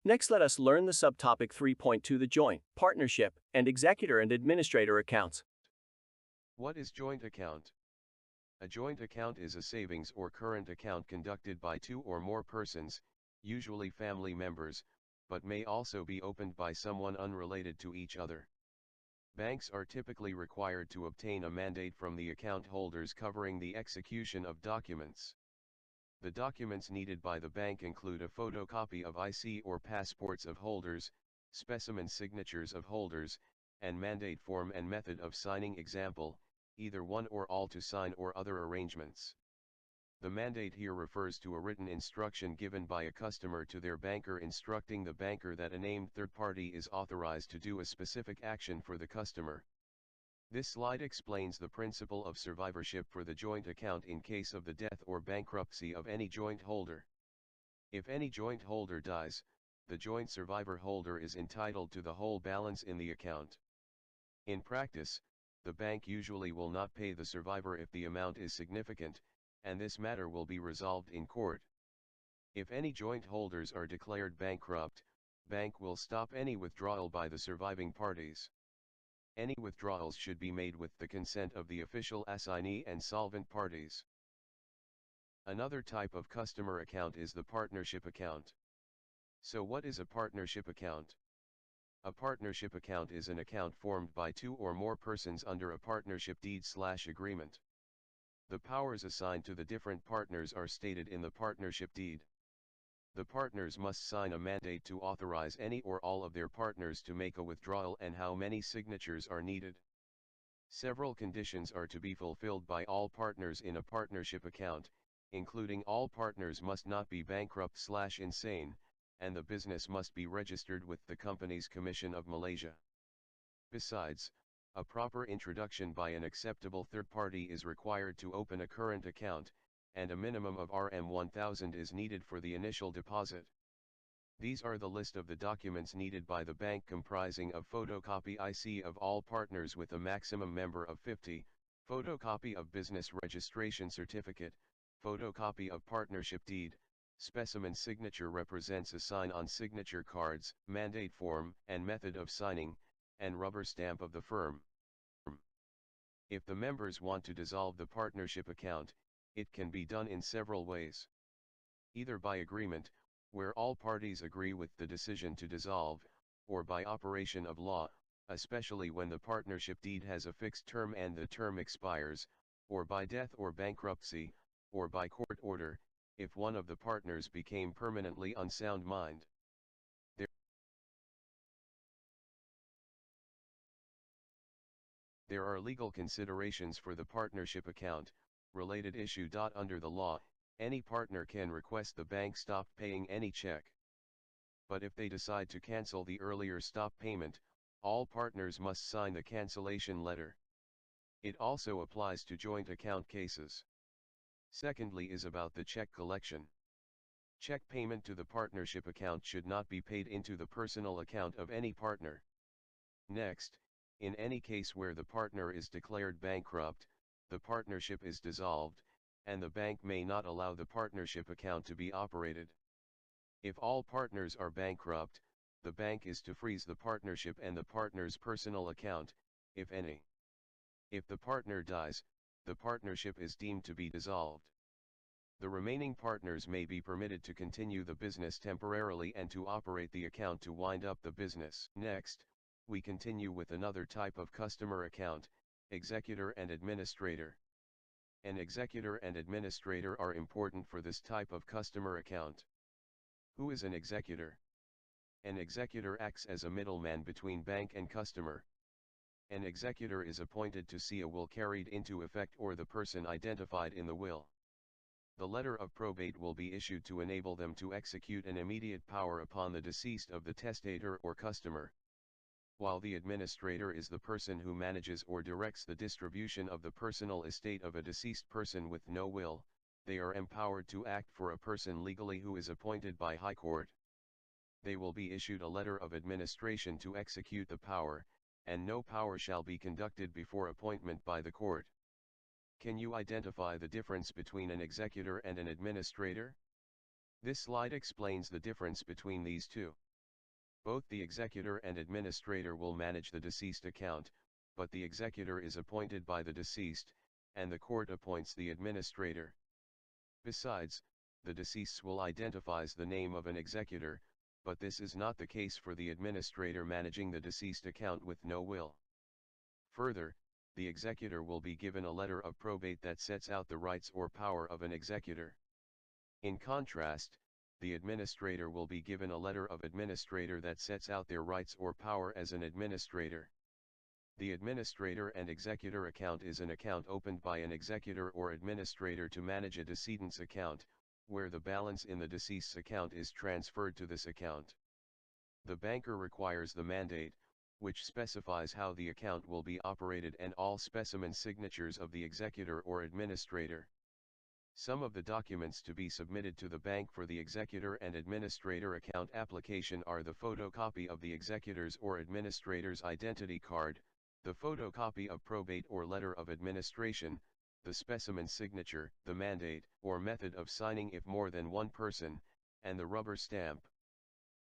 Next, let us learn the subtopic 3.2, the joint, partnership, and executor and administrator accounts. What is joint account? A joint account is a savings or current account conducted by two or more persons, usually family members, but may also be opened by someone unrelated to each other. Banks are typically required to obtain a mandate from the account holders covering the execution of documents. The documents needed by the bank include a photocopy of IC or passports of holders, specimen signatures of holders, and mandate form and method of signing. Example, either one or all to sign or other arrangements. The mandate here refers to a written instruction given by a customer to their banker instructing the banker that a named third party is authorized to do a specific action for the customer. This slide explains the principle of survivorship for the joint account in case of the death or bankruptcy of any joint holder. If any joint holder dies, the joint survivor holder is entitled to the whole balance in the account. In practice, the bank usually will not pay the survivor if the amount is significant, and this matter will be resolved in court. If any joint holders are declared bankrupt, bank will stop any withdrawal by the surviving parties. Any withdrawals should be made with the consent of the official assignee and solvent parties. Another type of customer account is the partnership account. So what is a partnership account? A partnership account is an account formed by two or more persons under a partnership deed/agreement. The powers assigned to the different partners are stated in the partnership deed. The partners must sign a mandate to authorize any or all of their partners to make a withdrawal and how many signatures are needed. Several conditions are to be fulfilled by all partners in a partnership account, including all partners must not be bankrupt/insane, and the business must be registered with the Companies Commission of Malaysia. Besides, a proper introduction by an acceptable third party is required to open a current account, and a minimum of Rm1000 is needed for the initial deposit. These are the list of the documents needed by the bank, comprising of photocopy IC of all partners with a maximum member of 50, photocopy of business registration certificate, photocopy of partnership deed, specimen signature represents a sign on signature cards, mandate form and method of signing, and rubber stamp of the firm. If the members want to dissolve the partnership account, it can be done in several ways. Either by agreement, where all parties agree with the decision to dissolve, or by operation of law, especially when the partnership deed has a fixed term and the term expires, or by death or bankruptcy, or by court order, if one of the partners became permanently unsound mind. There are legal considerations for the partnership account. Related issue. Under the law, any partner can request the bank stop paying any check. But if they decide to cancel the earlier stop payment, all partners must sign the cancellation letter. It also applies to joint account cases. Secondly is about the check collection. Check payment to the partnership account should not be paid into the personal account of any partner. Next, in any case where the partner is declared bankrupt, the partnership is dissolved, and the bank may not allow the partnership account to be operated. If all partners are bankrupt, the bank is to freeze the partnership and the partner's personal account, if any. If the partner dies, the partnership is deemed to be dissolved. The remaining partners may be permitted to continue the business temporarily and to operate the account to wind up the business. Next, we continue with another type of customer account, executor and administrator. An executor and administrator are important for this type of customer account. Who is an executor? An executor acts as a middleman between bank and customer. An executor is appointed to see a will carried into effect or the person identified in the will. The letter of probate will be issued to enable them to execute an immediate power upon the deceased of the testator or customer. While the administrator is the person who manages or directs the distribution of the personal estate of a deceased person with no will, they are empowered to act for a person legally who is appointed by High Court. They will be issued a letter of administration to execute the power, and no power shall be conducted before appointment by the court. Can you identify the difference between an executor and an administrator? This slide explains the difference between these two. Both the executor and administrator will manage the deceased account, but the executor is appointed by the deceased, and the court appoints the administrator. Besides, the deceased will identifies the name of an executor, but this is not the case for the administrator managing the deceased account with no will. Further, the executor will be given a letter of probate that sets out the rights or power of an executor. In contrast, the administrator will be given a letter of administrator that sets out their rights or power as an administrator. The administrator and executor account is an account opened by an executor or administrator to manage a decedent's account, where the balance in the deceased's account is transferred to this account. The banker requires the mandate, which specifies how the account will be operated, and all specimen signatures of the executor or administrator. Some of the documents to be submitted to the bank for the executor and administrator account application are the photocopy of the executor's or administrator's identity card, the photocopy of probate or letter of administration, the specimen signature, the mandate or method of signing if more than one person, and the rubber stamp.